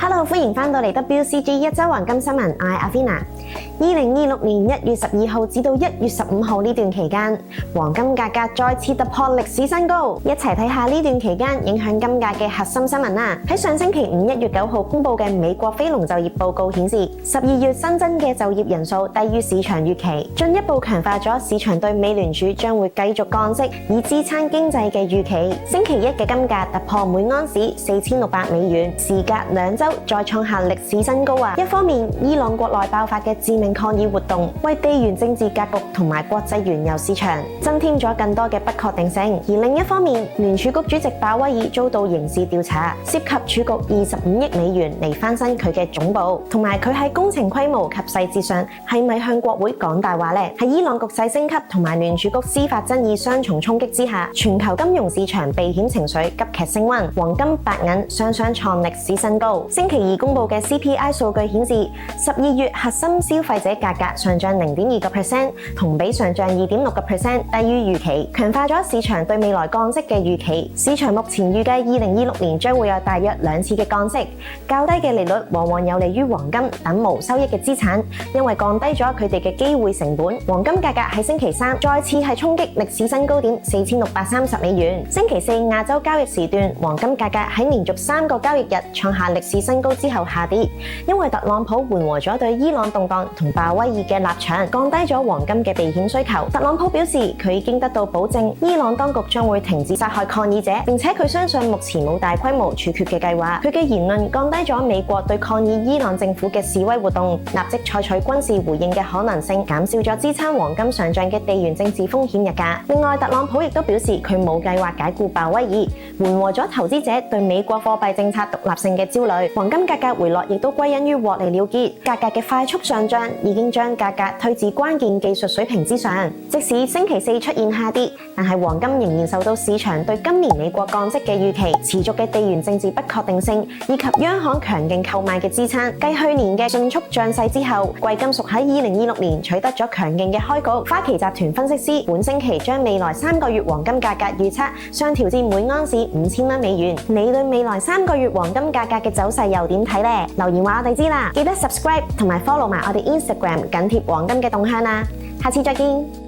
Hello， 歡迎返到嚟 WCG 一周黃金新聞，我係 Athena。2026年1月12號至到1月15號呢段期間，黃金價格再次突破歷史新高。一齊睇下呢段期間影響金價嘅核心新聞啦。喺上星期五1月9號公佈嘅美國非農就業報告顯示，12月新增嘅就業人數低於市場預期，進一步強化咗市場對美聯儲將會繼續降息以支撐經濟嘅預期。星期一嘅金價突破每盎司4600美元，時隔2週再創下歷史新高啊！一方面，伊朗國內爆發嘅致命抗議活動，為地緣政治格局同埋國際原油市場增添咗更多嘅不確定性。而另一方面，聯儲局主席鮑威爾遭到刑事調查，涉及儲局25億美元嚟翻新佢嘅總部，同埋佢喺工程規模及細節上係咪向國會講大話呢？喺伊朗局勢升級同埋聯儲局司法爭議雙重衝擊之下，全球金融市場避險情緒急劇升溫，黃金、白銀雙雙創歷史新高。星期二公佈嘅 CPI 數據顯示，12月核心消費者價格上漲0.2%，同比上漲2.6%，低於預期，強化咗市場對未來降息嘅預期。市場目前預計2026年將會有大約2次嘅降息，較低嘅利率往往有利於黃金等無收益嘅資產，因為降低咗佢哋嘅機會成本。黃金價格喺星期三再次係衝擊歷史新高點4630美元。星期四亞洲交易時段，黃金價格喺連續3個交易日創下歷史新高之後下跌，因為特朗普緩和咗對伊朗動盪同鮑威爾嘅立場，降低咗黃金嘅避險需求。特朗普表示佢已經得到保證，伊朗當局將會停止殺害抗議者，並且佢相信目前冇大規模處決嘅計劃。佢嘅言論降低咗美國對抗議伊朗政府嘅示威活動立即採取軍事回應嘅可能性，減少咗支撐黃金上漲嘅地緣政治風險日價。另外，特朗普亦都表示佢冇計劃解僱鮑威爾，緩和咗投資者對美國貨幣政策獨立性嘅焦慮。黃金價格回落亦都歸因於獲利了結，價格嘅快速上漲已經將價格推至關鍵技術水平之上。即使星期四出現下跌，但係黃金仍然受到市場對今年美國降息嘅預期、持續嘅地緣政治不確定性以及央行強勁購買嘅支撐。繼去年嘅迅速漲勢之後，貴金屬喺2026年取得咗強勁嘅開局。花旗集團分析師本星期將未來3個月黃金價格預測上調至每盎司5000蚊美元。你對未來3個月黃金價格嘅走勢又點睇呢？留言話我哋知啦，記得 subscribe 同埋 follow 埋我哋 Instagram 緊貼黃金嘅動向啦。下次再見。